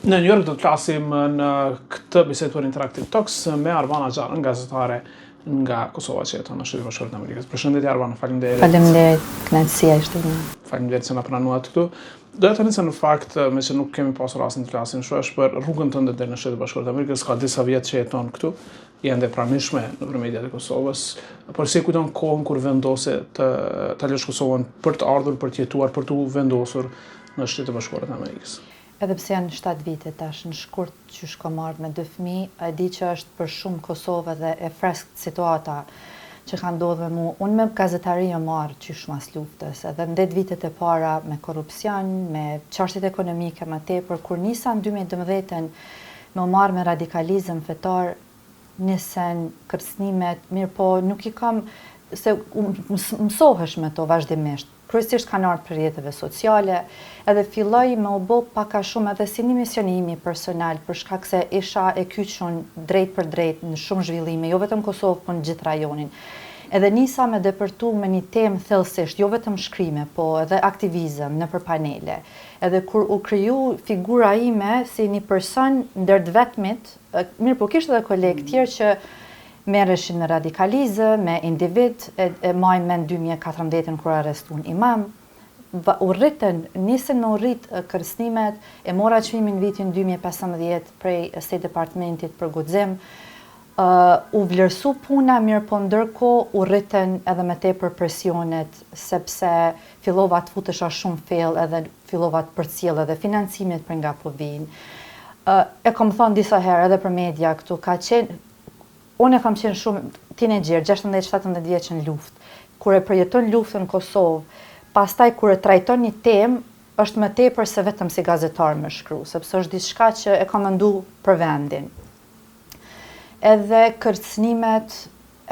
Në New York do të flasim në këtë bisedë për Interactive Talks me Arvana Xharën, gazetare nga Kosova që jeton në Shtetet Bashkuara të Amerikës. Përshëndetje Arvana, faleminderit. Faleminderit, kënaqësia ishte ime. Faleminderit se na pranuat këtu. Doja të nisem në fakt, me që nuk kemi pasur rastin të flasim shpesh për rrugën tënde deri në Shtetet Bashkuara të Amerikës, ka disa vjet që jeton këtu, janë pranishme nëpër mediat e Kosovës, por si e kujton kohën kur vendose të lësh Kosovën për të ardhur, për të jetuar, për të vendosur në Shtetet Bashkuara të Amerikës? Edhe pse janë 7 vite tash, në shkurt që shko marrë me 2 fëmijë, e di që është për shumë Kosovë dhe e freskët situata që ka ndodhur me mu. Unë me gazetari jam marrë qysh mas luftës, edhe në 10 vitet e para me korrupsion, me çështjet ekonomike më tepër, kur nisa në 2012 me marrë me radikalizëm fetar, nisen kërcënimet, mirë po nuk i kam, se mësohesh me to vazhdimisht. Kryesisht kanë ardhur për rrjeteve sociale, edhe filloj me u bë pak a shumë edhe si një misionimi personal, për shkak se isha e kyçur drejt për drejt në shumë zhvillime, jo vetëm Kosovë, por në gjithë rajonin. Edhe nisa me depërtu me një temë thellësisht, jo vetëm shkrime, po edhe aktivizëm nëpër panele. Edhe kur u kriju figura ime si një person ndër të vetmit, mirë po kishte edhe kolegë tjerë që merreshin në radikalizëm, me individ, e majmë me në 2014 kur arrestuan imam, nisën me u rrit kërcënimet, e mora çmimin vitin 2015 prej State Departmentit për guxim, u vlerësu puna, mirë po ndërkohë u rritën edhe me tepër presionet, sepse fillova të futesha shumë fellë edhe fillova të përcjell edhe financimet për nga po vinë. E kam thënë disa herë edhe për media këtu, ka qenë unë e kam qenë shumë teenager, 16-17 vjeç në luftë. Kur e përjeton luftën në Kosovë, pastaj kur e trajton një temë, është më tepër se vetëm si gazetar më shkru, sepse është diçka që e kam mendu për vendin. Edhe kërcënimet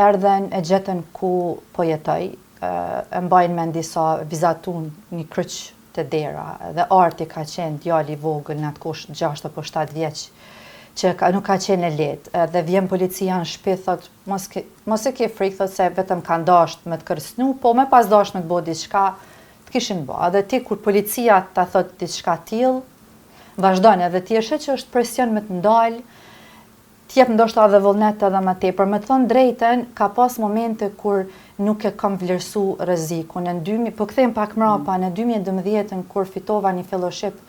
erdhen e gjetën ku po jetoj, e mbajnë me disa vizatun një kryq të dera, dhe Arti ka qenë djali i vogël në atë kohë 6 apo 7 vjeç, që nuk ka qenë e lehtë, dhe vjen policia në shtëpi, thot, mos e ke frikë, thot, se vetëm kanë dashur me të kërcënu, po me pas dashur me të bëu diçka, të kishin bë. Edhe ti kur policia ta thot diçka tillë, vazhdon, edhe ti e sheh që është presion me të ndal, ti jep ndoshta edhe vullnet edhe më tepër. Me të thënë drejtën, ka pas momente kur nuk e kam vlerësu rrezikun. Po kthejmë pak mrapa, në 2012 kur fitova një fellowship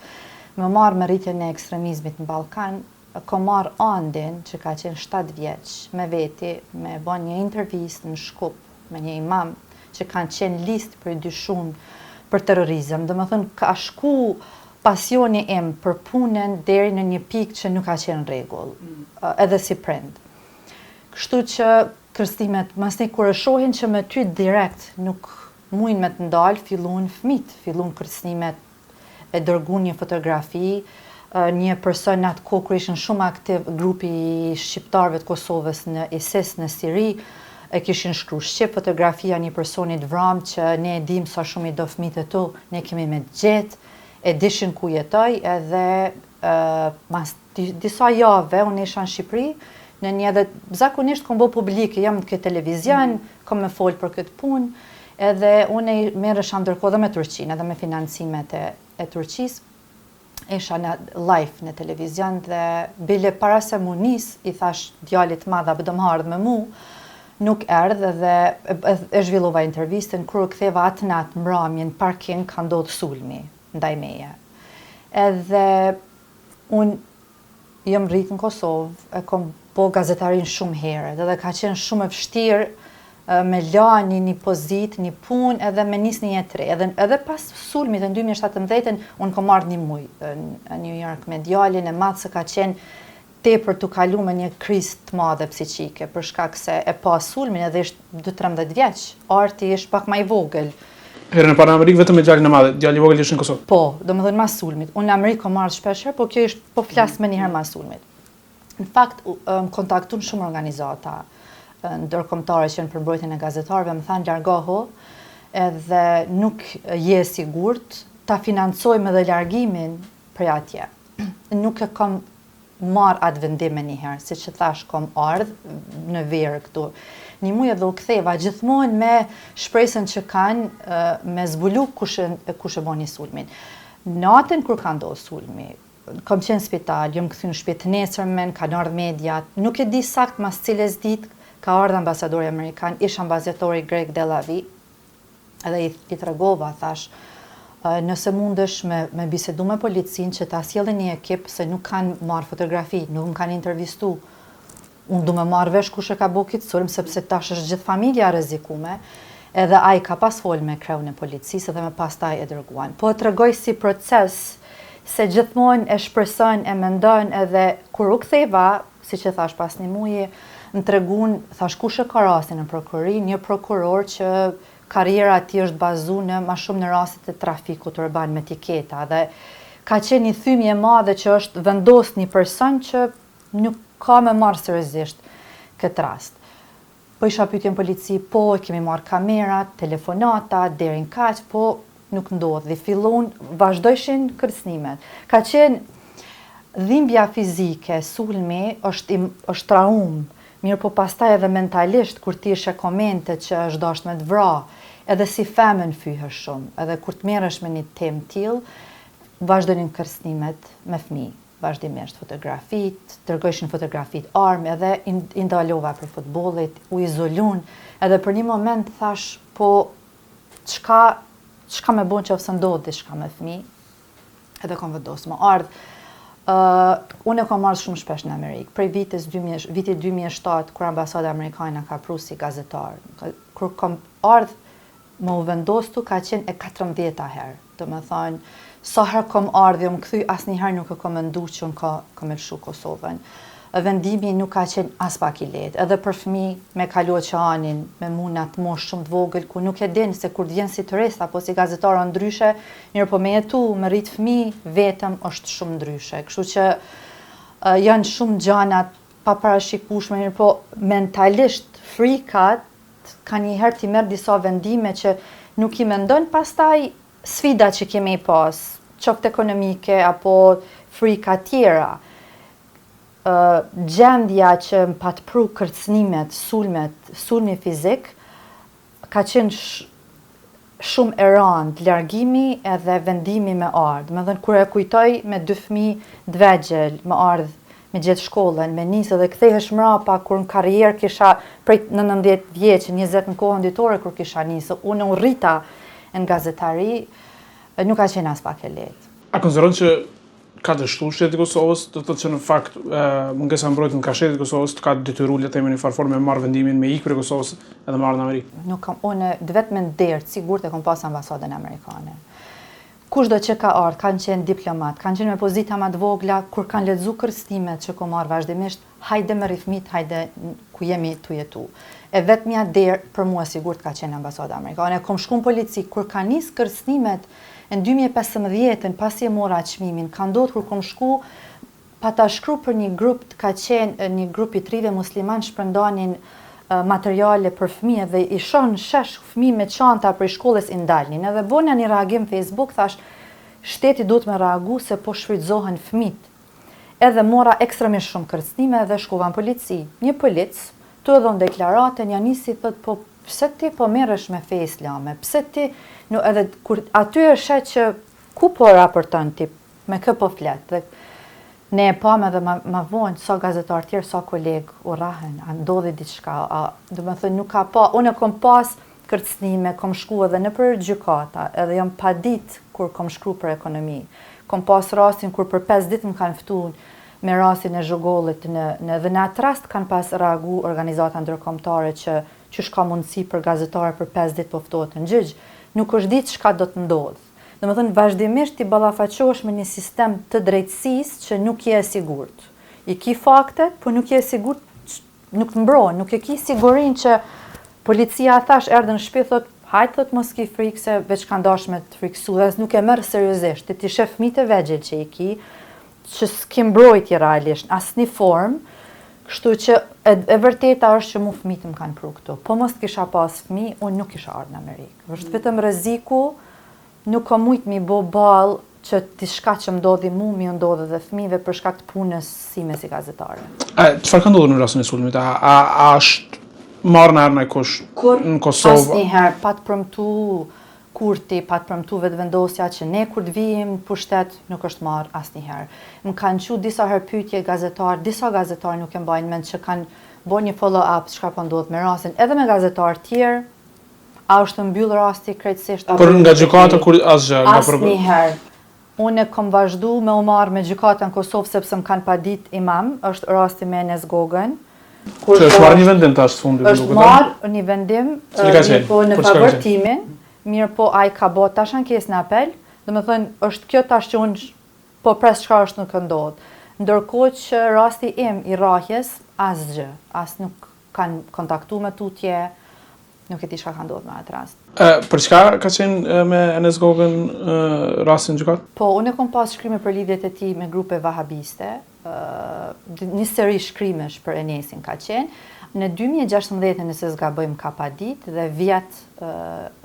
me marrë me rritjen e ekstremizmit në Ballkan, kam marrë Andin, që ka qenë 7 vjeç, me veti, me bën një intervistë në Shkup, me një imam, që kanë qenë listë për dyshun për terrorizëm. Dhe më thënë, ka shku pasioni im për punën deri në një pikë që nuk ka qenë rregull, edhe si prind. Kështu që kërcënimet, masni kur e shohin që me ty direkt nuk mujnë me të ndalë, fillun fëmit, fillun kërcënimet, e dërgun një fotografi, një person në atë kohë kur ishin shumë aktiv grupi i shqiptarëve të Kosovës në ISIS në Siri, e kishin shkruar shqip fotografia një personit vram që ne e dim sa shumë i do fëmijët e tu, ne kemi me gjetë, e dishin ku jetoj, edhe mas disa jave unë isha në Shqipëri, në një edhe zakonisht kom bë publike, jam në këtë televizion, kom me fol për këtë punë, edhe unë merresha ndërkohë dhe me Turqinë, edhe me financimet e Turqisë. Isha në live në televizion dhe bile para se mu nis, i thash djalit madha do më ardhë me mu, nuk erdhë dhe e zhvillova intervistën, kur u ktheva atë natë mbrëmjen në parking ka ndodhur sulmi ndaj meje. Edhe unë jam rritë në Kosovë, e kom bo gazetarin shumë herët, edhe ka qenë shumë e vështirë me la një pozit, një punë, edhe me nis një jetë re. Edhe pas sulmit në 2017, unë kom marrë një muj në New York me djalin e madh, se ka qenë tepër të kalu me një krizë të madhe psiqike, për shkak se e pas sulmin edhe ishtë 12-13 vjeç, Arti ishtë pak ma i vogël. Herën e parë në Amerikë vetëm me djalin e madh, djali i vogël ishte në Kosovë. Po, domethënë mas sulmit. Unë në Amerikë kom marrë shpeshherë, po kjo ishte po flas më një herë mas sulmit. Në fakt, më kontaktun shumë organizata ndërkombëtare që në për mbrojtjen e gazetarëve, më thanë largohu, edhe nuk je sigurt, ta financojmë edhe largimin prej atje. Nuk e kam marrë atë vendime një herë, siç e thash, kom ardhë në verë këtu. Një muj edhe u ktheva gjithmonë me shpresën që kanë me zbulu kush e boni sulmin. Natën kur ka ndodhur sulmi, kam qenë në spital, jam kthy në shtëpi nesërmen, kanë ardhur mediat. Nuk e di sakt mas cilës ditë ka ardhur ambasadori amerikan, ish ambasadori Greg Delavi, edhe i tregova, thash, nëse mundesh me bisedu me policin që ta sjellin një ekip se nuk kanë marrë fotografi, nuk më kanë intervistu. Unë du me marrë vesh kush e ka bo këtë sulm, sepse tash është gjithë familja rrezikume, edhe ai ka pas fol me kreun e policisë dhe me pastaj e dërguan. Po e tregoj si proces, se gjithmonë e shpreson, e mendon, edhe kur u ktheva, siç e thash pas një muaji, më tregun, thash kush e ka rastin në prokurori, një prokuror që karriera e tij është bazuar në më shumë në rastet e trafikut urban me etiketa dhe ka qenë një thymje e madhe që është vendos një person që nuk ka me marrë seriozisht këtë rast. Po isha pyetjen polici, po kemi marrë kamerat, telefonata, deri në kaq, po nuk ndodhi. Fillon, vazhdojshin kërcënimet. Ka qenë dhimbja fizike, sulmi është traum, mirë po pastaj edhe mentalisht, kur ti ishe komente që është dashur me të vra, edhe si femën fyhesh shumë, edhe kur të merresh me një temë tillë, vazhdonin kërcënimet me fëmijë. Vazhdimisht fotografit, dërgojshin fotografit armë, edhe i ndalova për futbollit, u izolun, edhe për një moment thash, po çka me bon që ofse ndodh diçka me fëmijë, edhe kam vendos më ardh. Unë e kam marrë shumë shpesh në Amerikë. Prej vitit 2007, kur ambasada amerikane ka pru si gazetar, kur kam ardh më u vendostu, ka qenë e 14 herë. Do me thonë, sa herë kam ardhë, më kthy, asnjëherë nuk e kam menduar që unë kam lëshu Kosovën. Vendimi nuk ka qenë as pak i lehtë, edhe për fëmijë me kalu oqeanin, me muna të moshë shumë të vogël, ku nuk e din se kur të vjen si turist apo si gazetar ndryshe, mirë po me jetu, me rrit fëmijë, vetëm është shumë ndryshe. Kështu që janë shumë gjanat pa parashikueshme, mirë po mentalisht frikat ka njëherë t'i merr disa vendime që nuk i mendon pastaj sfida që kemi pas, qoftë ekonomike apo frika tjera. Gjendja që më patë pru kërcënimet, sulmi fizik, ka qenë shumë e rëndë, largimi edhe vendimi me ardhë. Me dhënë, kur e kujtoj me 2 fëmijë të vegjël, me ardhë, me gjithë shkollën, me nisë dhe kthehesh mrapa, kur në karrierë kisha prej 19 vjeç, 20 në kohën ditore kur kisha nisë, unë u rrita në gazetari, nuk ka qenë as pak e lehtë. A konsideron që ka dështu shteti i Kosovës, do të thotë që në fakt mungesa mbrojtje ka shteti i Kosovës të ka detyruar le të themi në farë formë me marrë vendimin me ikë për Kosovës edhe marrë në Amerikë? Nuk kam, unë vetëm në derë, sigurt e kam pas ambasadën amerikane. Kushdo që ka ardhur, kanë qenë diplomat, kanë qenë me pozita më të vogla, kur kanë lexuar kërcënimet që kam marrë vazhdimisht, hajde me rifmit, hajde ku jemi tu jetu. E vetmja derë për mua sigurt ka qenë ambasada amerikane. Kam shku në polici, kur kanë nisë kërcënimet në 2015, pasi e mora çmimin, ka ndodhur kur kam shku pa ta shkruar për një grup, ka qenë një grup i trive musliman shpërndanin materiale për fëmijë dhe i shoh në shesh fëmijë me çanta për shkollës i ndalnin. Edhe bona një reagim Facebook, thash, shteti duhet me reagu se po shfrytëzohen fëmijët. Edhe mora ekstremisht shumë kërcënime dhe shkova në polici. Një polic, tu e dhon deklaratën, ja nisi thot, po pse ti po merresh me fe islame? Pse ti edhe kur aty është që ku po raporton ti, me kë po flet? Dhe ne e pam edhe ma vonë, sa gazetar tjerë, sa kolegë u rahen, a ndodhi diçka, do me thënë nuk ka pa, unë kom pas kërcënime, kom shku edhe në për gjykata, edhe jam pa ditë kur kom shkru për ekonomi. Kom pas rastin kur për 5 ditë më kanë ftu me rastin e zhogollit dhe në atë rast kanë pas reagu organizata ndërkombëtare që shka mundësi për gazetare për 5 ditë po ftohet në gjyq, nuk është ditë çka do të ndodhë. Dhe më thënë, vazhdimisht ti ballafaqohesh me një sistem të drejtësisë që nuk je e sigurt. I ki faktet, po nuk je e sigurt, nuk të mbron, nuk e ki sigurinë që policia thash erdhën në shtëpi thot, hajt thot mos ki frikë se veç kanë dashur me të friksu, dhe nuk e merr seriozisht. Ti shef fëmijët e vegjël që i ki, që s'ki mbrojtje realisht, asnjë formë, kështu që e vërteta është që mu fëmijët më kanë pru këtu. Po mos kisha pas fëmijë, unë nuk kisha ardhur në Amerikë. Është vetëm rreziku. Nuk ka mujt mi bo bal që t'i shka që ndodhi mu, mi ndodhi dhe fëmijëve për shkak të punës sime si gazetare. Çfarë ka ndodhur në rastin e sulmit? A është marrë në kush në Kosovë? Asnjëherë pa të premtu Kurti pa të premtu vetëvendosja që ne kur të vijim në pushtet nuk është marrë asnjëherë. Më kanë qenë disa herë pyetje gazetar, disa gazetar nuk e mbajnë mend që kanë bërë një follow-up çka po ndodh me rastin, edhe me gazetar tjerë. A është mbyll rasti krejtësisht? Por nga gjykata kur asgjë, asnjëherë. Unë kam vazhdu me u marrë me gjykatën në Kosovë sepse më kanë padit imam, është rasti me Enes Gogën. Që është marrë një vendim tash fundi. Është marrë një vendim në favor timin. Mirë po ai ka bë tash ankesë në apel, domethënë është kjo tash që unë po pres çka është nuk ndodh. Ndërkohë që rasti im i rrahjes asgjë, as nuk kanë kontaktuar me tutje, nuk e di çka ka ndodhur me atë rast. Për çka ka qenë me Enes Gogën rastin gjykat? Po unë kam pas shkrime për lidhjet e tij me grupe vahabiste, një seri shkrimesh për Enesin ka qenë. Në 2016 nëse zgabojmë ka pa ditë dhe vjet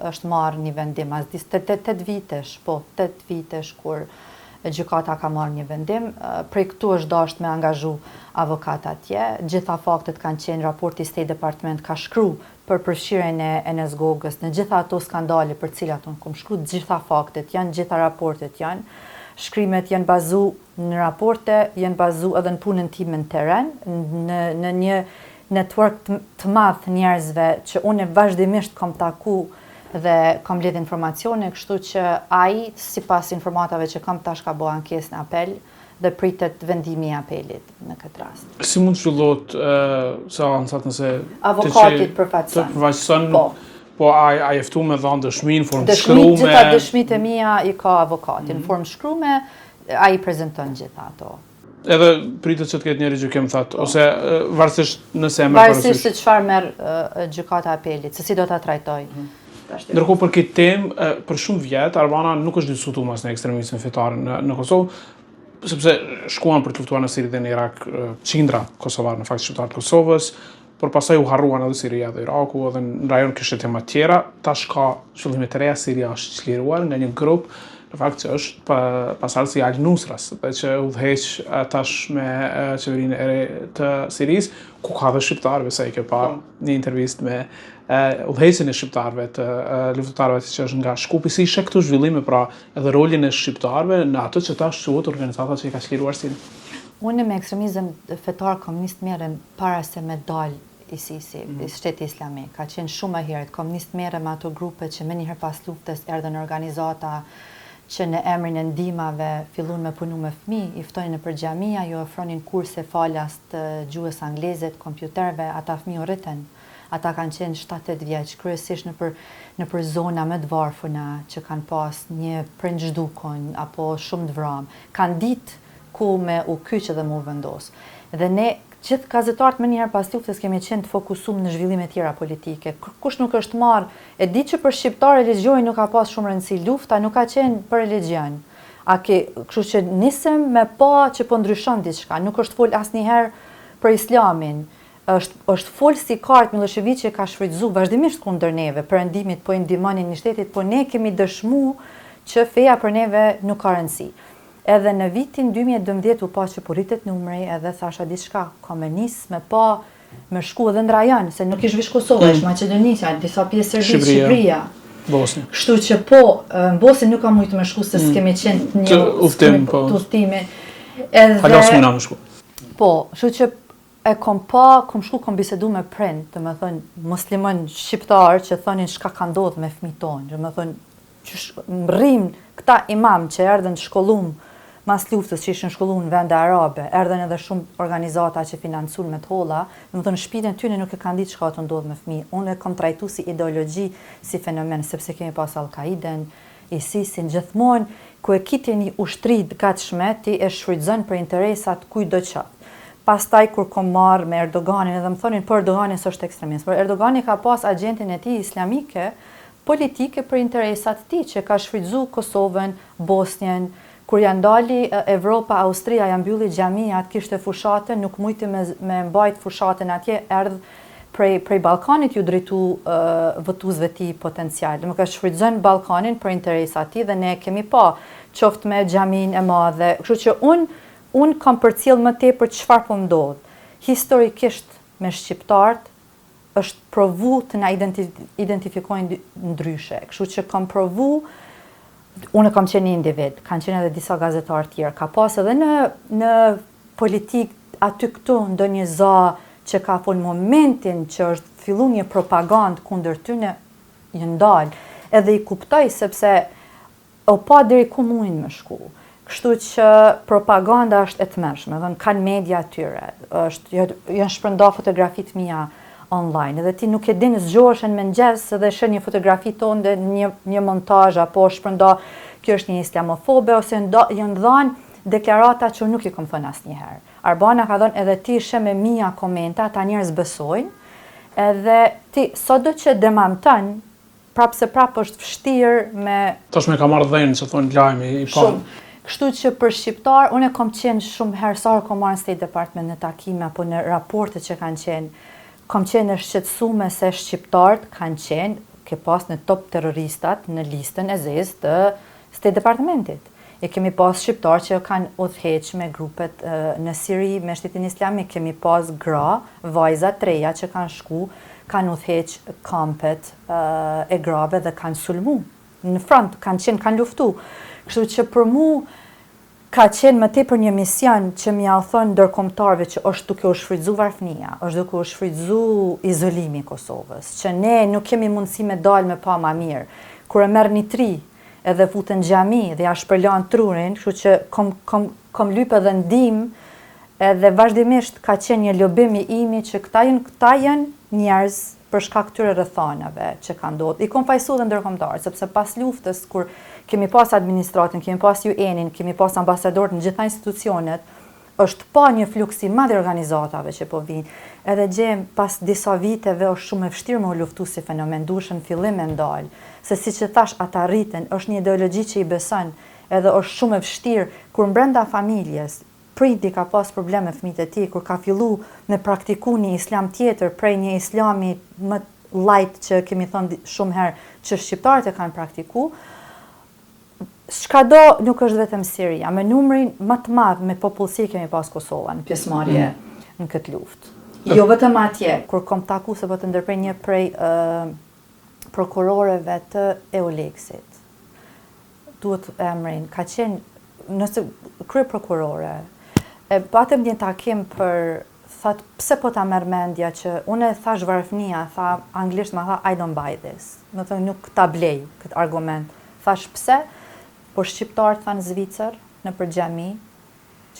është marrë një vendim, as 8 vitesh, po 8 vitesh kur gjykata ka marrë një vendim, prej këtu është dashur me angazhu avokat atje. Gjitha faktet kanë qenë, raporti State Department ka shkruar për përfshirjen e Enes Gogës në gjitha ato skandale për cilat unë kam shkruar, gjitha faktet janë, gjitha raportet janë. Shkrimet janë bazu në raporte, janë bazu edhe në punën time në terren, në një network të madh njerëzve që unë vazhdimisht kam taku dhe kam lidh informacione, kështu që ai sipas informatave që kam tash ka bërë ankesë në apel dhe pritet vendimi i apelit në këtë rast. Si mund të zhvillohet seancat nëse avokatit përfaqëson? Po ai ftu me dhënë dëshmi në formë shkruame. Gjitha dëshmitë e mia i ka avokati në formë shkruame, ai prezanton gjitha ato. Edhe pritet që të ketë njëri gjykim thatë, ose varësisht nëse e merr parasysh. Varësisht se çfarë merr gjykata e apelit, se si do ta trajtoj. Ndërkohë për këtë temë, për shumë vjet Albana nuk është diskutuar mas në ekstremismin fetar në Kosovë, sepse shkuan për të luftuar në Siri dhe në Irak qindra kosovar në fakt shqiptar të Kosovës, por pastaj u harruan edhe Siria dhe Iraku, edhe në rajon kishte tema të tjera. Tash ka shëllime të reja, Siria është çliruar nga një grup në fakt që është pasardhësi e Al-Nusras, dhe që udhëheq tash me qeverinë e re të Sirisë, ku ka dhe shqiptarëve, sa i ke parë një intervistë me udhëheqjen e shqiptarëve të luftëtarëve që është nga Shkupi, si ishte këtu zhvillime, pra edhe rolin e shqiptarëve në atë që tash quhet organizata që i ka çliruar Sirinë. Unë me ekstremizëm fetar komunist merrem para se me dal ISIS-i, Shteti Islamik. Ka qenë shumë e herët, komunist merrem me ato grupe që menjëherë pas luftës erdhën organizata që në emrin e ndihmave filluan me punu me fëmijë, i ftonin nëpër xhamia, ju ofronin kurse falas të gjuhës angleze, të kompjuterëve, ata fëmijë u rriten. Ata kanë qenë 7-8 vjeç, kryesisht nëpër zona më të varfëra që kanë pas një prindxhdukun apo shumë të vram. Kanë ditë ku me u kyç dhe me u vendos. Dhe ne gjithë gazetarët më njëherë pas luftës kemi qenë të fokusuar në zhvillime tjera politike. Kush nuk është marrë, e di që për shqiptarë religioni nuk ka pas shumë rëndësi, lufta nuk ka qenë për religion. Kështu që nisem me pa që po ndryshon diçka, nuk është fol asnjëherë për Islamin. Është fol si Kartë Miloševiqi ka shfrytzuar vazhdimisht kundër neve, perëndimit po i ndihmonin një shtetit, po ne kemi dëshmuar që feja për neve nuk ka rëndësi. Edhe në vitin 2012 u pa që po rritet numri, edhe thasha diçka, ka me nis me pa me shku edhe në rajon, se nuk ish vish Kosova, ish Maqedonia, disa pjesë Serbisë, Shqipëria. Bosnia. Kështu që po, në Bosnë nuk ka mujtë me shku, se s'kemi qenë një udhëtimi. Falasmina më shku. Po, kështu që e kom bisedu me prind, të me thënë muslimon shqiptar që thonin çka ka ndodhur me fëmijët tonë, të me thënë që rrim këta imam që erdhen të shkollum mas luftës që ishin shkolluar në vende arabe, erdhen edhe shumë organizata që financuan me të holla, domethënë shpirtin tyne nuk e kanë ditë çka të ndodh me fëmijë. Unë e kam trajtuar si ideologji, si fenomen, sepse kemi pas Al-Qaiden, ISIS-in gjithmonë ku e kiti një ushtri të gatshme, ti e shfrytëzon për interesat kujdo që. Pastaj kur kom marrë me Erdoganin, edhe më thonin po Erdogani s'është ekstremist, por Erdogani ka pas agentin e tij islamike politike për interesat të tij, që ka shfrytzuar Kosovën, Bosnjën. Kur janë dali Evropa, Austria, janë mbylli xhamiat, kishte fushate, nuk mujti me mbajt fushatën atje, erdh prej Ballkanit ju drejtu votuesve ti potencial. Më ka shfrytëzuar Ballkanin për interesat ti dhe ne kemi pa qoftë me xhamin e madhe. Kështu që unë kam përcjell më tepër çfarë po ndodh. Historikisht me shqiptarët është provu të na identifikojnë ndryshe. Kështu që kam provu, unë kam qenë një individ, kanë qenë edhe disa gazetarë tjerë, ka pas edhe në politik aty këtu ndonjë za që ka fol momentin që është fillu një propagandë kundër tyne, një ndalë, edhe i kuptoj sepse o pa deri ku mujnë me shku. Kështu që propaganda është e tmerrshme, dhe kanë media atyre, janë shpërnda fotografit mia online, edhe ti nuk e din zgjohesh në mëngjes edhe sheh një fotografi tonë dhe një montazh apo shpërnda kjo është një islamofobe ose janë dhënë deklarata që nuk i kam thënë asnjëherë. Arbana ka thënë edhe ti sheh me mia komenta, ata njerëz besojnë, edhe ti sado që demanton, prapë është vështirë me Tash me ka marrë dhënë, që thonë lajmi i pa. Kështu që për shqiptar, unë kam qenë shumë herë sa kam marrë në State Department në takime apo në raporte që kanë qenë, kam qenë e shqetësuar se shqiptarët kanë qenë ke pas në top terroristat në listën e zezë të State Departmentit. E kemi pas shqiptarë që kanë udhëheq me grupet në Siri, me Shtetin Islamik, kemi pas gra, vajza treja që kanë shku, kanë udhëheq kampet e grave dhe kanë sulmu. Në front, kanë luftu. Kështu që për mu ka qenë më tepër një mision që m'ja u thonë ndërkombëtarëve që është duke u shfrytzu varfënia, është duke u shfrytzu izolimi i Kosovës, që ne nuk kemi mundësi me dalë me pa ma mirë. Kur e merr një tri edhe futën xhami dhe ja shpërlan trurin, kështu që kom lyp edhe ndim, edhe vazhdimisht ka qenë një lobim i imi që këta janë njerëz për shkak këtyre rrethanave që kanë ndodhur. I kom fajsu dhe ndërkombëtarët, sepse pas luftës kur kemi pas administratën, kemi pas UN-in, kemi pas ambasadorët në gjitha institucionet, është pa një fluks i madh i organizatave që po vinë. Edhe gjem pas disa viteve është shumë e vështirë me u luftu si fenomen, duhet në fillim e ndalë, se siç e thash ata rriten, është një ideologji që i beson, edhe është shumë e vështirë kur brenda familjes prindi ka pas probleme fëmijët e tij, kur ka fillu me praktiku një islam tjetër prej një islami më light që kemi thënë shumë herë që shqiptarët e kanë praktiku, shkado nuk është vetëm Siria, me numrin më të madh me popullsi kemi pas Kosova në pjesëmarrje në këtë luftë. Jo vetëm atje, kur kom taku se po të ndërprej një prej prokurorëve të EULEX-it. Duhet emrin, ka qenë nëse krye prokurore. E patëm një takim për thot pse po ta merr mendja që unë e thash varfënia, tha anglisht ma tha I don't buy this. Do të nuk ta blej këtë argument. Thash pse? Po shqiptarët thanë Zvicër në për xhami,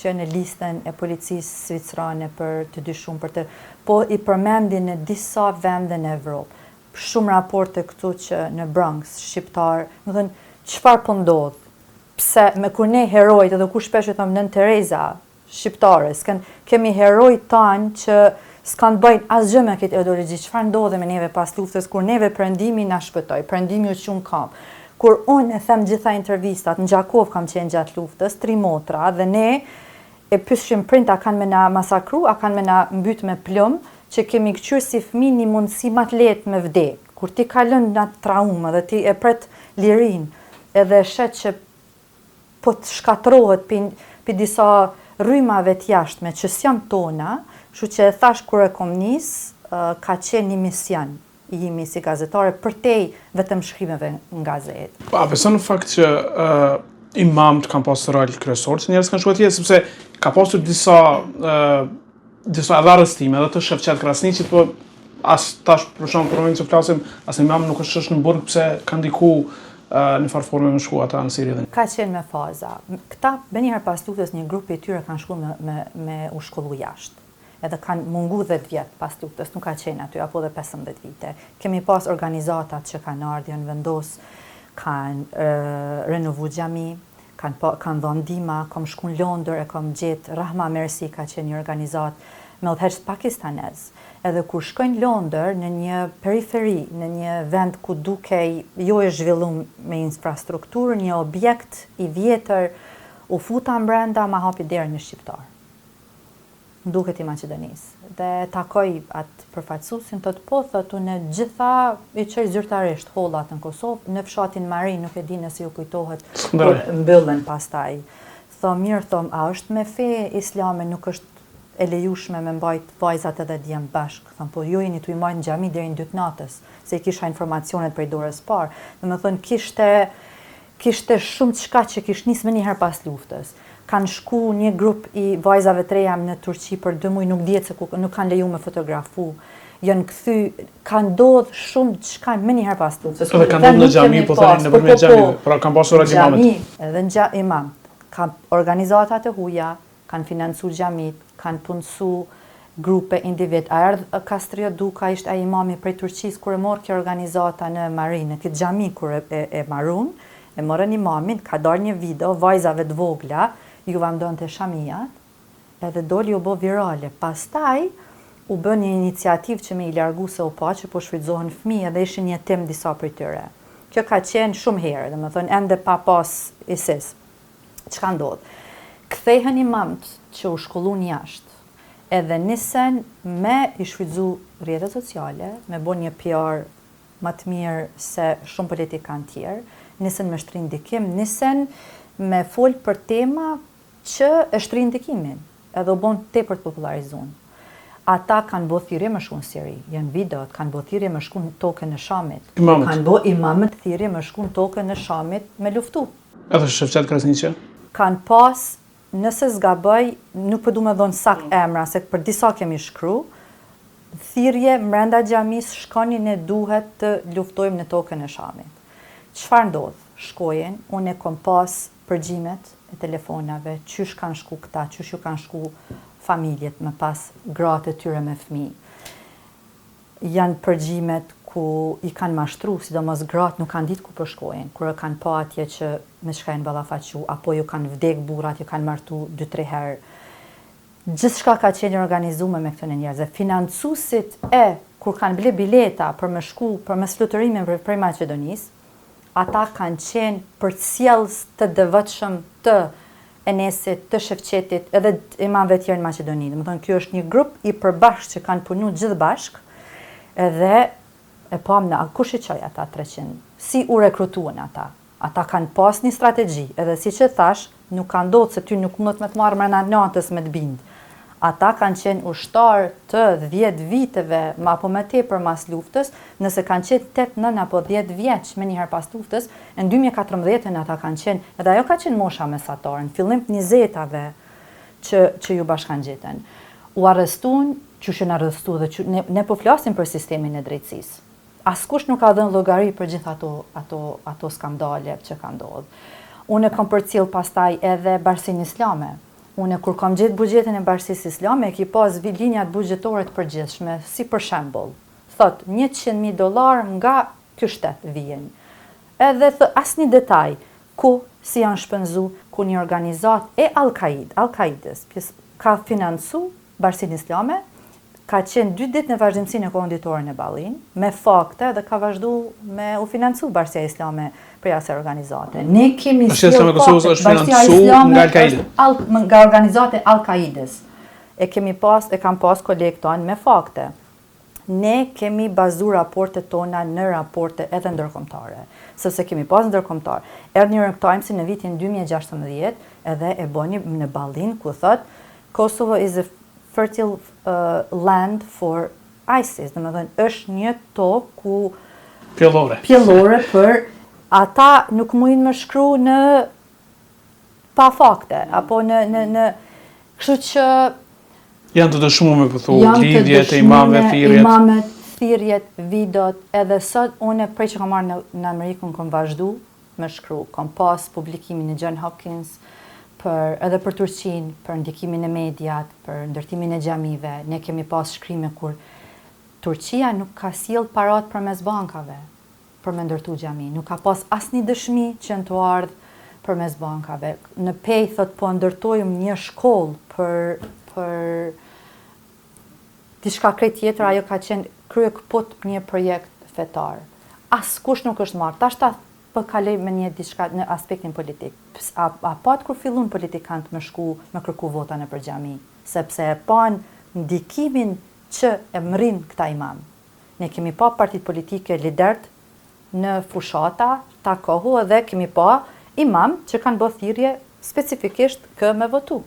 që në listën e policisë zvicrane për të dyshuar për të, po i përmendin në disa vende në Evropë. Shumë raporte këtu që në Bronx shqiptar, do të thënë çfarë po ndodh? Pse me kur ne herojt edhe ku shpesh e thon Nën Tereza shqiptare, kemi herojt tanë që s'kan bëjnë asgjë me këtë ideologji, çfarë ndodhe me neve pas luftës, kur neve perëndimi na shpëtoi, perëndimi u çun kamp. Kur unë e them gjitha intervistat, në Gjakov kam qenë gjatë luftës, 3 motra, dhe ne e pyeshim print a kanë me na masakru, a kanë me na mbyt me plumb, që kemi kqyr si fëmijë një mundësi më të lehtë me vdek. Kur ti kalon në atë traumë dhe ti e pret lirin, edhe shet që po të shkatrohet pi disa rrymave të jashtme që s'jam tona, kështu që e thash kur e kom nis, ka qenë një mision i imi si gazetare përtej vetëm shkrimeve në gazetë. A beson në fakt që imamët kanë pasur rol kryesor që njerëz kanë shkuar atje, sepse ka pasur disa edhe arrestime edhe të Shevqet Krasniqit, po as tash për shembull provincë që flasim, as imam nuk është në burg pse ka ndiku në farforme me shku ata në Siri dhe. Ka qenë me faza. Këta njëherë pas luftës një grup i tyre kanë shkuar me u shkollu jashtë. Edhe kanë mungu 10 vjetë pas luftës, nuk ka qenë aty, apo dhe 15 vite. Kemi pas organizatat që kanë ardhur në vendos, kanë renovu xhami, kanë dhënë ndihma, kam shku në Londër, e kam gjetë Rahma Mersi ka qenë një organizat me udhëheqës pakistanez. Edhe kur shkojnë Londër në një periferi, në një vend ku dukej jo e zhvilluar me infrastrukturë, një objekt i vjetër, u futa brenda, ma hapi derën në shqiptar. Duket i Maqedonisë. Dhe takoj atë përfaqësuesin, thotë po, thotë unë gjitha i çoj zyrtarisht hollat në Kosovë, në fshatin Mari, nuk e di nëse ju kujtohet, kur mbyllen pastaj. Mirë, a është me fe islame, nuk është e lejushme me mbajt vajzat edhe djem bashk. Thënë, po ju jeni tu i marrë në xhami deri në 2 natës, se i kisha informacionet prej dorës parë. Domethënë kishte shumë çka që kishte nisë më një herë pas luftës. Kanë shku një grup i vajzave të reja në Turqi për 2 muaj, nuk dihet se ku, nuk kanë leju me fotografu. Janë kthy, kanë ndodhur shumë çka më një herë pas luftës. Edhe kanë ndodhur në xhami, po thënë nëpërmjet xhamive, pra kanë pasur imamët. Edhe në imam, kanë organizata të huaja, kanë financuar xhamit, kanë punësu grupe individ. A erdhë Kastria Duka, ishte ai imami prej Turqisë kur e morë kjo organizata në Marinë, në këtë xhami kur e marrun, e morën imamin, ka dalë një video vajzave të vogla, ju vandonte shamijat, edhe doli u bë virale. Pastaj u bën një iniciativë që me i largu se u pa që po shfrytëzohen fëmijë dhe ishin jetim disa prej tyre. Kjo ka qenë shumë herë, domethënë ende pa pas ISIS. Çka ndodh? Kthehen imamët që u shkollun jashtë, edhe nisen me i shfrytëzu rrjetet sociale, me bën një PR më të mirë se shumë politikanë tjerë, nisen me shtrin ndikim, nisen me fol për tema që e shtrin ndikimin, edhe u bën tepër të popularizuar. Ata kanë bë thirrje më shku në Siri, janë videot, kanë bë thirrje më shku në tokën e Shamit. Kanë bë imamët thirrje më shku në tokën e Shamit me luftu. Edhe Shefqet Krasniqi? Kanë pas, nëse zgaboj, nuk po du me dhonë sakt emra, se për disa kemi shkru, thirrje mbrenda xhamis, shkoni ne duhet të luftojmë në tokën e Shamit. Çfarë ndodh? Shkojen, unë e kom pas përgjimet e telefonave, qysh kanë shku këta, qysh ju kanë shku familjet me pas gratë të tyre me fëmijë. Janë përgjimet ku i kanë mashtru, sidomos gratë nuk kanë ditë ku po shkojnë, kur e kanë pa atje që me çka janë ballafaqu, apo ju kanë vdek burrat, ju kanë martu 2-3 herë. Gjithçka ka qenë organizuar me këto njerëz. Financuesit kur kanë ble bileta për me shku përmes fluturimeve prej Maqedonisë, ata kanë qenë përcjellës të devotshëm të Enesit, të Shefqetit, edhe imamëve tjerë në Maqedoni. Domethënë ky është një grup i përbashkët që kanë punu gjithë bashkë, edhe e pam në kush i çoi ata 300. Si u rekrutuan ata? Ata kanë pas një strategji, edhe siç e thash, nuk ka ndodhur se ty nuk mundet me të marrë brenda natës me të bind. Ata kanë qenë ushtar të 10 viteve, apo më tepër mas luftës, nëse kanë qenë 8, 9 apo 10 vjeç më njëherë pas luftës, në 2014 ata kanë qenë, edhe ajo ka qenë mosha mesatare, në fillim të 20-tave që ju bashkangjiten. U arrestuan, që shën arrestu dhe ne po flasim për sistemin e drejtësisë. Askush nuk ka dhënë llogari për gjithë ato skandale që kanë ndodhur. Unë kam përcjell pastaj edhe Bashkinë Islame. Unë kur kam gjetë buxhetin e Bashkisë Islame, ki pas linjat buxhetore të përgjithshme, si për shembull, thot $100,000 nga ky shtet vijnë. Edhe asnjë detaj ku si janë shpenzu, ku një organizat e Al-Qaidës ka financu Bashkinë Islame, ka qenë 2 ditë në vazhdimsinë e kohën ditore në Ballin, me fakte dhe ka vazhdu me u financu Bashkia Islame për asaj organizate. Ne kemi Bashkia Islame Kosovës është financu nga Al-Qaida. Nga organizate Al-Qaidës. E kam pas kolegë tonë me fakte. Ne kemi bazuar raportet tona në raporte edhe ndërkombëtare, sepse kemi pas ndërkombëtar. Erdhi New York Times në vitin 2016 edhe e bëni në Ballin ku thot Kosovo is a fertile land for ISIS, domethënë është një tokë ku pjellore për ata nuk mundin më shkru në pa fakte apo në kështu që janë të dëshmuar me pëthu lidhjet e imamëve, thirrjet, videot, edhe sot unë prej që kam marrë në Amerikën kam vazhdu me shkru, kam pas publikimin e John Hopkins edhe për Turqinë, për ndikimin e mediat, për ndërtimin e xhamive. Ne kemi pas shkrime kur Turqia nuk ka sjell parat përmes bankave për me ndërtu xhami. Nuk ka pas asnjë dëshmi që të ardhë përmes bankave. Në Pej thot po ndërtojmë një shkollë për diçka krejt tjetër, ajo ka qenë krye këput një projekt fetar. Askush nuk është marrë. Tash po kaloj me një diçka në aspektin politik. A pat kur fillun politikanët me kërku vota në për xhami, sepse e pan ndikimin që e mrin këta imam. Ne kemi pa partit politike lidert në fushata, ta kohu edhe kemi pa imam që kanë bërë thirrje specifikisht kë me votu.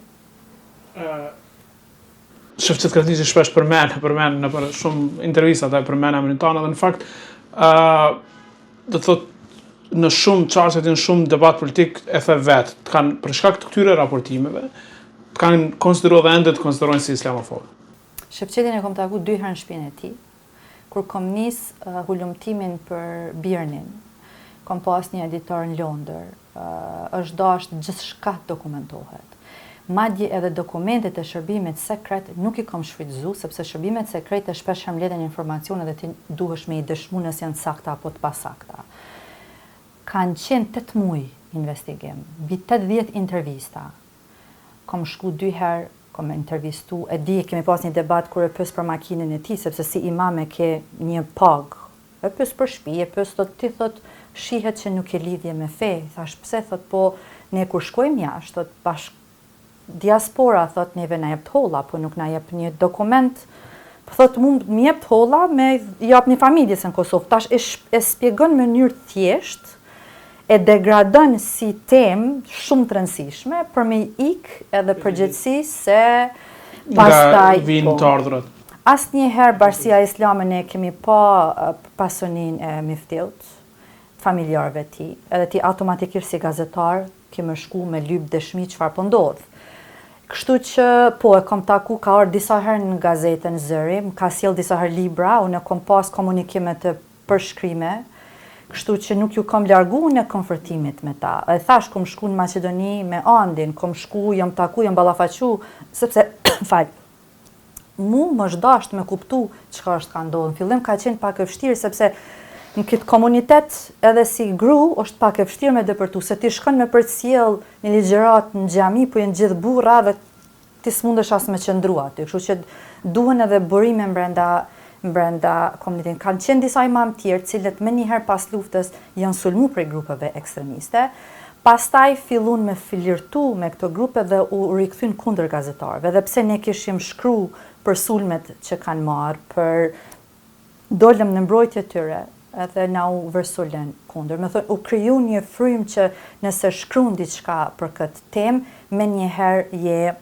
Shefqet Krasniqi shpesh përmend në për shumë intervista ata përmend emrin tonë dhe në fakt do të thotë në shumë çështje, në shumë debat politik e the vet, kanë për shkak të këtyre raportimeve, kanë konsideruar dhe ende të konsiderojnë si islamofob. Shefqetin e kom taku 2 herë në shtëpinë e tij, kur kom nis hulumtimin për Birnin. Kom pas një editor në Londër, është dashur gjithçka dokumentohet. Madje edhe dokumentet e shërbimit sekret nuk i kom shfrytzu, sepse shërbimet sekrete shpesh mbledhin informacione dhe ti duhesh me i dëshmu nëse janë sakta apo të pasakta. Kanë qenë 8 muaj investigim, mbi 80 intervista. Kom shku 2 herë, kom intervistu, e di kemi pas një debat kur e pys për makinën e tij, sepse si imam e ke një pag. E pys për shtëpi, e pys ti thot shihet që nuk e lidhje me fe. Thash pse, thot po ne kur shkojmë jashtë, thot bashkë diaspora thot neve na jep holla, po nuk na jep një dokument. Thot mund më jep holla me jap një familjes në Kosovë. Tash e shpjegon në mënyrë thjesht, e degradon si temë shumë të rëndësishme për me ik edhe përgjithësi se pastaj vinë të ardhurat. Asnjëherë Bashkia Islame ne kemi pa pasonin e Miftiut, familjarëve të tij, edhe ti automatikisht si gazetar ke më shku me lyp dëshmi çfarë po ndodh. Kështu që po e kom taku ka ardhur disa herë në gazetën Zëri, më ka sjell disa herë libra, unë kom pas komunikime të përshkrime, kështu që nuk ju kom largu në konfrontimit me ta. E thash kom shku në Maqedoni me Andin, kom shku, jam taku, jam ballafaqu, sepse mu më zhdasht me kuptu çka është ka ndodhur. Në fillim ka qenë pak e vështirë sepse në këtë komunitet edhe si gru është pak e vështirë me dëpërtu, se ti shkon me përcjell një ligjërat në xhami, po janë gjithë burra dhe ti s'mundesh as me qëndru aty. Kështu që duhen edhe burime brenda komunitetit. Kanë qenë disa imam tjerë, cilët më njëherë pas luftës janë sulmu prej grupeve ekstremiste, pastaj fillun me filirtu me këto grupe dhe u rikthyn kundër gazetarëve. Dhe pse ne kishim shkru për sulmet që kanë marrë, për dolëm në mbrojtje tyre, edhe na u vërsulen kundër. Me thonë, u kriju një frym që nëse shkruan diçka për këtë temë, me njëherë je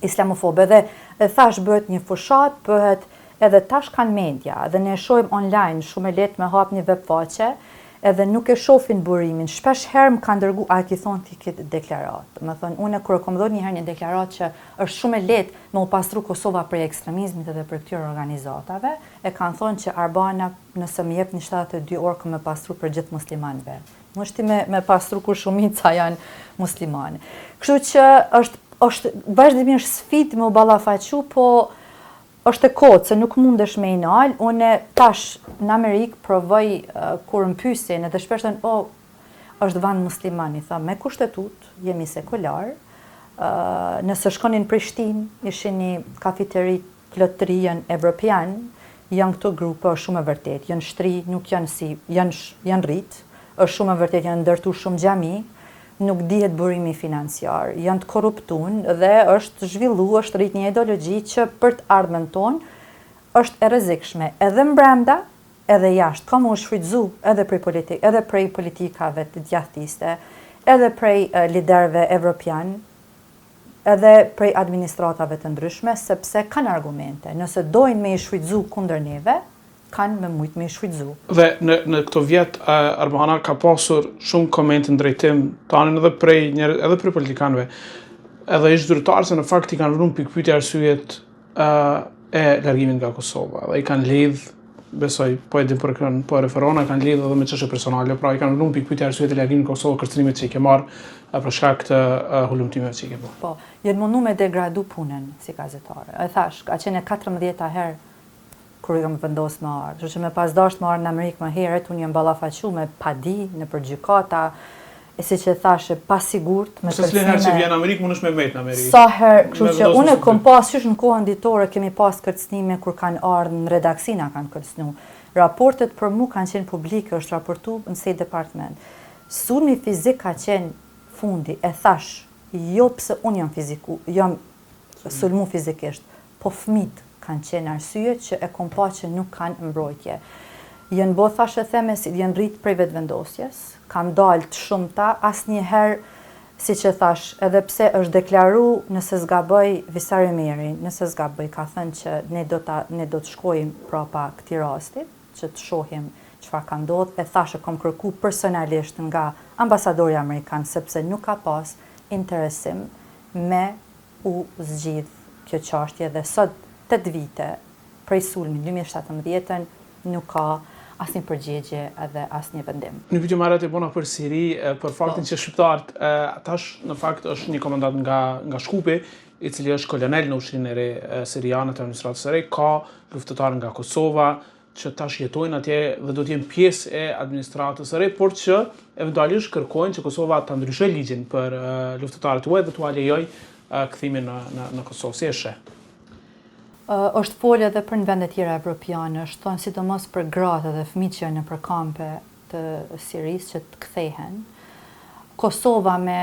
islamofobe. Dhe thash bëhet një fushat, bëhet edhe tash kanë media, edhe ne shohim online shumë e lehtë me hap një webfaqe, edhe nuk e shohin burimin. Shpesh herë më kanë dërgu, a ki thonë ti këtë deklarat. Me thonë, unë kur kom dhënë një herë një deklarat që është shumë e lehtë me u pastru Kosova prej ekstremizmit edhe për këtyre organizatave, e kanë thonë që Arbana nëse më jep një 72 orë kam me pastru për gjithë muslimanëve. Më është me pastru kur shumica janë muslimane. Kështu që është vazhdimisht sfidë me u ballafaqu, po është e kohët, se nuk mundesh me i nalë. Unë tash në Amerikë provoj kur më pyesin edhe shpesh thënë, është vend musliman, i tha, me kushtetut, jemi sekular. Nëse shkonin në Prishtinë, ishin një kafeteri plotëri janë evropian, janë këto grupe, është shumë e vërtet, janë shtri, nuk janë si, janë rrit, është shumë e vërtet, janë ndërtu shumë xhami, nuk dihet burimi financiar, janë të korruptuar dhe është zhvillu, është rrit një ideologji që për të ardhmen tonë është e rrezikshme, edhe brenda, edhe jashtë. Ka më u shfrytzu edhe prej politikave të djathtiste, edhe prej liderëve evropian, edhe prej administratave të ndryshme, sepse kanë argumente. Nëse dojnë me i shfrytzu kundër neve, kanë me mujt me i shfrytzu. Dhe në këto vjet Arbana ka pasur shumë komente në drejtim tanë edhe prej politikanëve, edhe ish zyrtarë se në fakt i kanë vënë pikpyetje arsyet e largimit nga Kosova. Dhe i kanë lidh, besoj, po e dim po e referona, kanë lidh edhe me çështje personale, pra i kanë vënë pikpyetje arsyet e largimit nga Kosova, kërcënimet që i ke marrë për shkak të hulumtimeve që i ke bërë. Po, jenë mundu me degradu punën si gazetare. E thash, ka qenë 14 herë kur jam vendos me ardhë. Kështu që me pas dashur me ardhë në Amerikë më herët, unë jam ballafaqu me padi në gjykata, e siç e thashë, pa sigurt me kërcënime. Se herë që vjen në Amerikë, mundesh me mbet në Amerikë. Sa herë, kështu që unë kom pas qysh në kohën ditore kemi pas kërcënime kur kanë ardhur në redaksina kanë kërcënu. Raportet për mu kanë qenë publike, është raportu në State Department. Sulmi fizik ka qenë fundi, e thash, jo pse unë jam sulmu fizikisht, po fëmijët kanë qenë arsye që e kom pa që nuk kanë mbrojtje. Janë bo thashe theme si janë rritë prej vetëvendosjes, kanë dalë të shumëta, asnjëherë si që thash, edhe pse është deklaru nëse zgaboj Visari Meri, nëse zgaboj ka thënë që ne do të shkojmë prapa këtij rasti, që të shohim çfarë ka ndodhur, e thashë kom kërku personalisht nga ambasadori amerikan sepse nuk ka pas interesim me u zgjidh kjo çështje dhe sot 8 vite prej sulmit 2017 nuk ka asnjë përgjigje edhe asnjë vendim. Një pyetje marrë e bona për Siri, për faktin që shqiptarët tash në fakt është një komandant nga Shkupi, i cili është kolonel në ushtrinë e re siriane të administratës së re, ka luftëtarë nga Kosova që tash jetojnë atje dhe do të jenë pjesë e administratës së re, por që eventualisht kërkojnë që Kosova ta ndryshojë ligjin për luftëtarët e huaj dhe t'u lejojë kthimin në Kosovë. Si e sheh? Është folë edhe për në vendet tjera evropiane, është thonë sidomos për gratë dhe fëmijët që janë nëpër kampe të Sirisë që të kthehen. Kosova me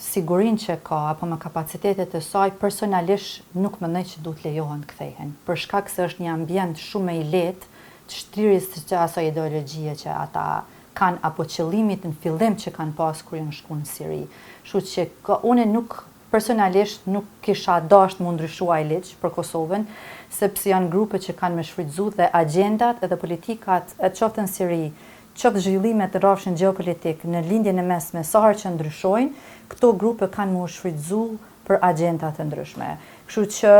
sigurinë që ka apo me kapacitetet e saj personalisht nuk mendoj që duhet lejohen të kthehen, për shkak se është një ambient shumë i lehtë të shtrirjes të asaj ideologjie që ata kanë apo qëllimit në fillim që kanë pas kur janë shkuar në Siri. Kështu që unë personalisht nuk kisha dashur mu ndryshuaj ligj për Kosovën, sepse janë grupe që kanë me shfrytzu dhe agjendat edhe politikat e qoftë në Siri, qoftë zhvillimet të rrafshin gjeopolitik në lindjen e mesme, sa herë që ndryshojnë, këto grupe kanë mu shfrytzu për agjendat të ndryshme. Kështu që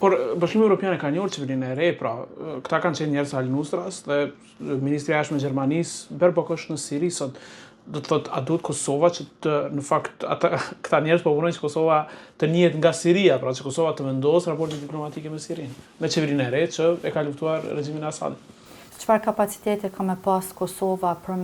por Bashkimi Evropian ka njohur qeverinë e re, pra këta kanë qenë njerëz Al-Nusras dhe ministri i jashtëm i Gjermanisë Baerbock është në Siri sot. Do të thotë, a duhet Kosova që në fakt këta njerëz po punojnë që Kosova të njihet nga Siria, pra që Kosova të vendosë raporte diplomatike me Sirinë, me qeverinë e re që e ka luftuar regjimin e Asadit. Çfarë kapacitete ka me pas Kosova për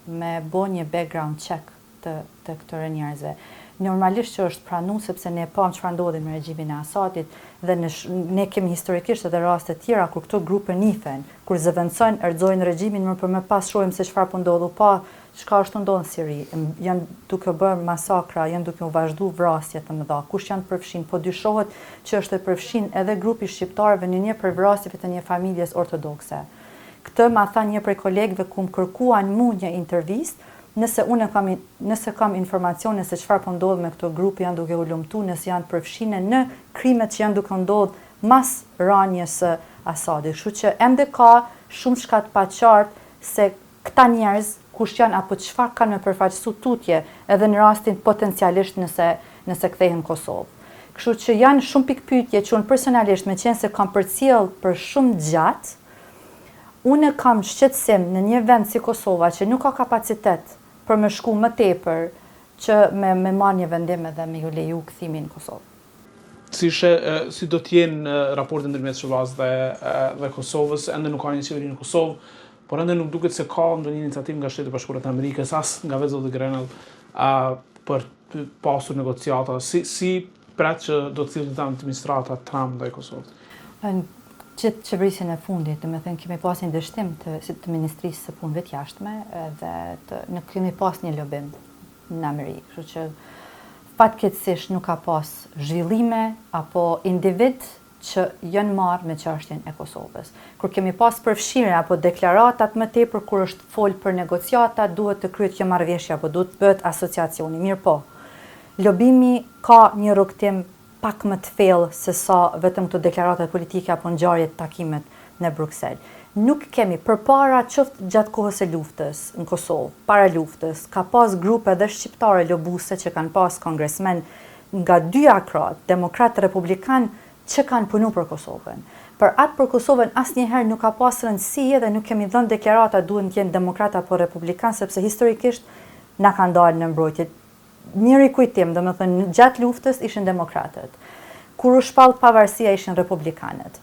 me bo një background check të këtyre njerëzve? Normalisht që është pranu sepse ne pam çfarë ndodhi me regjimin e Asadit dhe ne kemi historikisht edhe raste tjera kur këto grupe nifen, kur zëvendësojnë, erxojnë regjimin, më për me pas shohim se çfarë po ndodhu pa çka është ndodhur në Siri. Janë duke bërë masakra, janë duke u vazhdu vrasje të mëdha. Kush janë përfshin? Po dyshohet që është e përfshin edhe grupi shqiptarëve në një prej vrasjeve të një familjes ortodokse. Këtë ma tha një prej kolegëve ku më kërkuan mu një intervistë, nëse kam informacione se çfarë po ndodh me këto grupe, janë duke u lumtu, nëse janë përfshine në krimet që janë duke ndodh mas rënies së Asadit. Kështu që ende ka shumë shka të paqartë se këta njerëz kush janë apo çfarë kanë me përfaqësu tutje edhe në rastin potencialisht nëse kthehen në Kosovë. Kështu që janë shumë pikë pyetje që unë personalisht me qenë se kam përcjell për shumë gjatë, unë kam shqetësim në një vend si Kosova që nuk ka kapacitet për me shku më tepër që me marrë një vendim edhe me ju leju kthimin në Kosovë. Si do t'jenë raportet ndërmjet SHVA-s dhe Kosovës, ende nuk ka një qeveri në Kosovë, por ende nuk duket se ka ndonjë iniciativë nga Shtetet Bashkuara të Amerikës, as nga vezët dhe Grenell, për pasur negociata. Si pret që do të thillë të administrata Trump ndaj Kosovës? Gjithë qeverisjen e fundit, do të thënë kemi pas një dështim të Ministrisë së Punëve të Jashtme dhe nuk kemi pas një lobim në Amerikë, kështu që fatkeqësisht nuk ka pas zhvillime apo individ që janë marrë me çështjen e Kosovës. Kur kemi pas përfshirje apo deklaratat më tepër kur është fol për negociata, duhet të kryhet kjo marrëveshje apo duhet bëhet asociacioni. Mirë po, lobimi ka një rrugtim pak më të thellë se sa vetëm këto deklaratat politike apo ngjarjet takimet në Bruksel. Nuk kemi përpara qoftë gjatë kohës së luftës në Kosovë, para luftës, ka pas grupe edhe shqiptare lobuese që kanë pas kongresmen nga dy akrat, demokrat dhe republikan, që kanë punu për Kosovën. Për atë për Kosovën asnjëherë nuk ka pas rëndësi dhe nuk kemi dhënë deklarata duhen të jenë demokrat apo republikan, sepse historikisht na kanë dalë në mbrojtje. Njëri kujtim, domethënë gjatë luftës ishin demokratët. Kur u shpall pavarësia ishin republikanët.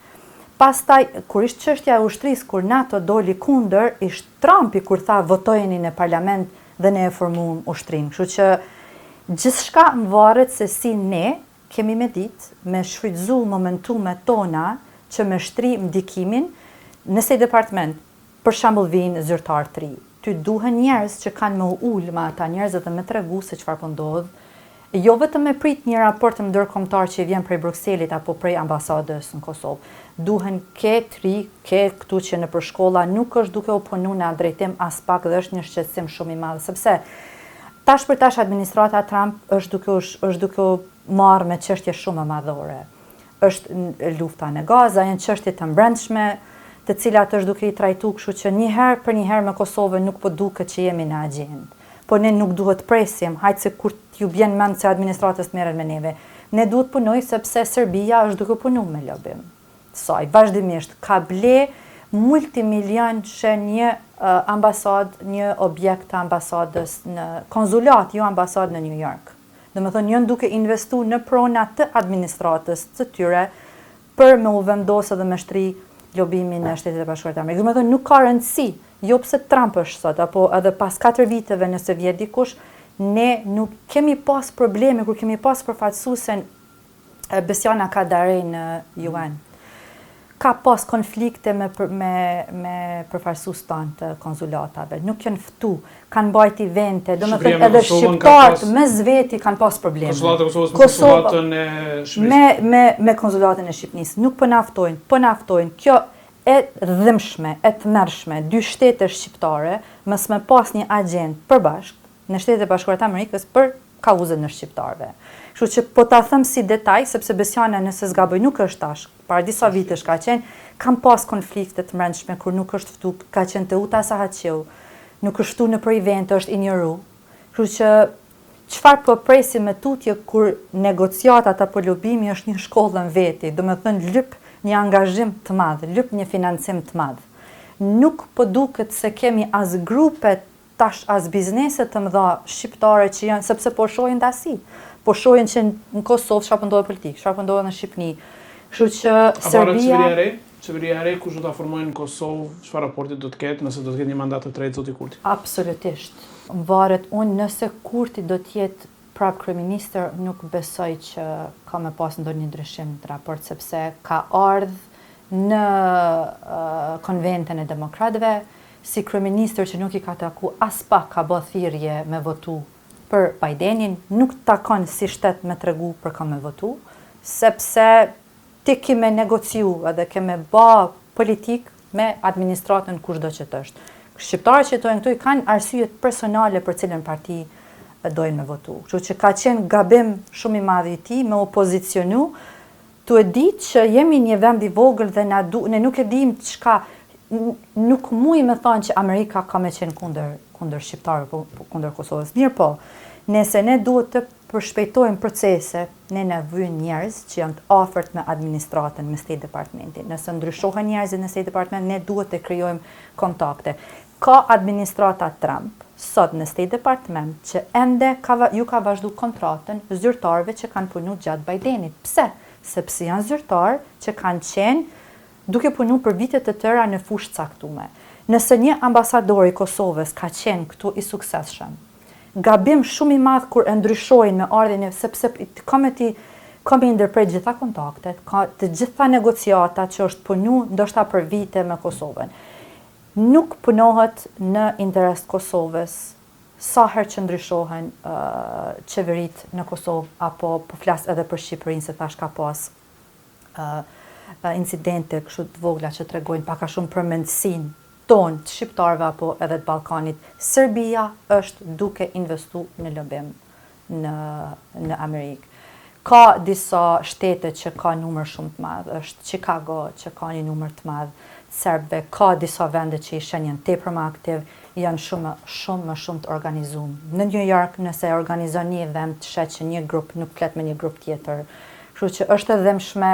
Pastaj kur ishte çështja e ushtrisë, kur NATO doli kundër, ishte Trumpi kur tha votojeni në parlament dhe ne e formuam ushtrinë. Kështu që gjithçka varet se si ne kemi me ditë me shfrytzu momentumet tona që me shtri ndikimin në State Department, për shembull vijnë zyrtar të ri. Ty duhen njerëz që kanë me ul me ata njerëz dhe me tregu se çfarë po ndodh. Jo vetëm me prit një raport ndërkombëtar që vjen prej Brukselit apo prej ambasadës në Kosovë. Duhen këtu që në përshkolla nuk është duke u punu në drejtim as pak dhe është një shqetësim shumë i madh, sepse Tash për tash administrata Trump është duke u marrë me çështje shumë madhore. Është lufta në Gaza, janë çështje të brendshme, të cilat është duke i trajtuar, kështu që një herë për një herë me Kosovën nuk po duket që jemi në agjendë. Po ne nuk duhet presim, hajtë se kur t'ju bjen mend se administratës merren me neve. Ne duhet punoj sepse Serbia është duke punu me lobim. Saj, vazhdimisht, ka ble multimilion që një ambasadë, një objekt të ambasadës në konzulat, jo ambasadë në New York. Dhe me thënë, janë duke investu në prona të administratës të tyre për me u vendosë dhe me shtri lobimin në Shtetet e Bashkuara të Amerikës. Dhe me thënë, nuk ka rëndësi, jo pse Trump është sot, apo edhe pas 4 viteve nëse vjet dikush, ne nuk kemi pas probleme kur kemi pas përfaqësuesen Besiana Kadarej në UN. Ka pas konflikte me përfaqësues tanë të konsulatave, nuk janë ftu, kanë mbajt evente, domethënë edhe shqiptarët mes veti kanë pas probleme. Konsulatët e Kosovës me konsulatën e Shqipërisë. Me konsulatën e Shqipërisë, nuk po naftojnë. Kjo e dhimbshme, e tmerrshme, dy shtete shqiptare mos me pas një agjendë përbashkët në Shtetet e Bashkuara të Amerikës për kauzën e shqiptarëve. Kështu që po ta them si detaj, sepse Besiana nëse s'gaboj nuk është tash, para disa vitesh ka qenë, kam pas konflikte të brendshme kur nuk është ftu, ka qenë te Uta Sahaqiu, nuk është ftu në për event, është injoru. Kështu që çfarë po presim me tutje kur negociatat apo lobimi është një shkollë në veti, domethënë lyp një angazhim të madh, lyp një financim të madh. Nuk po duket se kemi as grupet tash as bizneset të mëdha shqiptare që janë, sepse po shohin dasi. Po shohin që në Kosovë çfarë po ndodhet politikë, çfarë po ndodhet në Shqipëri. Kështu që Qeveria e re kush do ta formojnë në Kosovë, çfarë raporti do të ketë, nëse do të ketë një mandat të tretë zoti Kurti? Absolutisht. Varet nëse Kurti do të jetë prap kryeministër, nuk besoj që ka me pas ndonjë ndryshim të raport, sepse ka ardhur në konventën e demokratëve si kryeministër që nuk i ka taku as pak ka bë thirrje me votu për Bidenin, nuk takon si shtet me tregu për ka me votu, sepse ti kime negociu edhe keme ba politik me administratën kushdo që të është. Shqiptarët që jetojnë këtu i kanë arsyet personale për cilën parti dojnë me votu. Kështu që ka qenë gabim shumë i madh i tij me opozicionu, tu e ditë që jemi një vend i vogël dhe ne nuk e dim çka, nuk muj me thonë që Amerika ka me qenë kundër shqiptarëve, kundër Kosovës. Mirë po, nëse ne duhet të përshpejtojmë procese, ne na vijnë njerëz që janë të afërt me administratën, me State Departmentin. Nëse ndryshohen njerëzit në State Department, ne duhet të krijojmë kontakte. Ka administrata Trump sot në State Department që ende ju ka vazhdu kontratën zyrtarëve që kanë punu gjatë Bidenit. Pse? Sepse janë zyrtarë që kanë qenë duke punu për vite të tëra në fushë caktuar. Nëse një ambasador i Kosovës ka qenë këtu i suksesshëm, gabim shumë i madh kur e ndryshojnë me ardhin e, sepse kemi ndërprer gjitha kontaktet, ka të gjitha negociatat që është punu ndoshta për vite me Kosovën. Nuk punohet në interes të Kosovës sa herë që ndryshohen qeverit në Kosovë, apo po flas edhe për Shqipërinë, se tash ka pas incidente kështu të vogla që tregojnë pak a shumë për mendsinë tonë të shqiptarëve apo edhe të Ballkanit. Serbia është duke investu në lobim në Amerikë. Ka disa shtete që ka numër shumë të madh, është Chicago që ka një numër të madh serbëve, ka disa vende që janë tepër më aktiv, janë shumë të organizuar. Në New York, nëse organizon një event, shet që një grup nuk flet me një grup tjetër. Kështu që është e dhëmshme,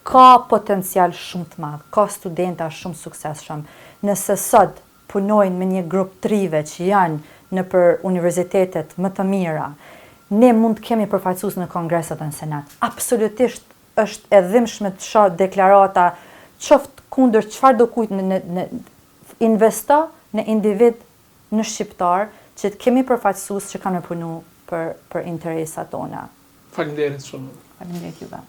ka potencial shumë të madh, ka studenta shumë suksesshëm. Nëse sot punojnë me një grup trive që janë në për universitetet më të mira, ne mund të kemi përfaqësues në Kongreset dhe në Senat. Absolutisht është e dhimbshme të shoh deklarata qoftë kundër çfarë do kujt në investo në individ, në shqiptar, që të kemi përfaqësues që kanë punu për interesat tona. Faleminderit shumë. Faleminderit juve.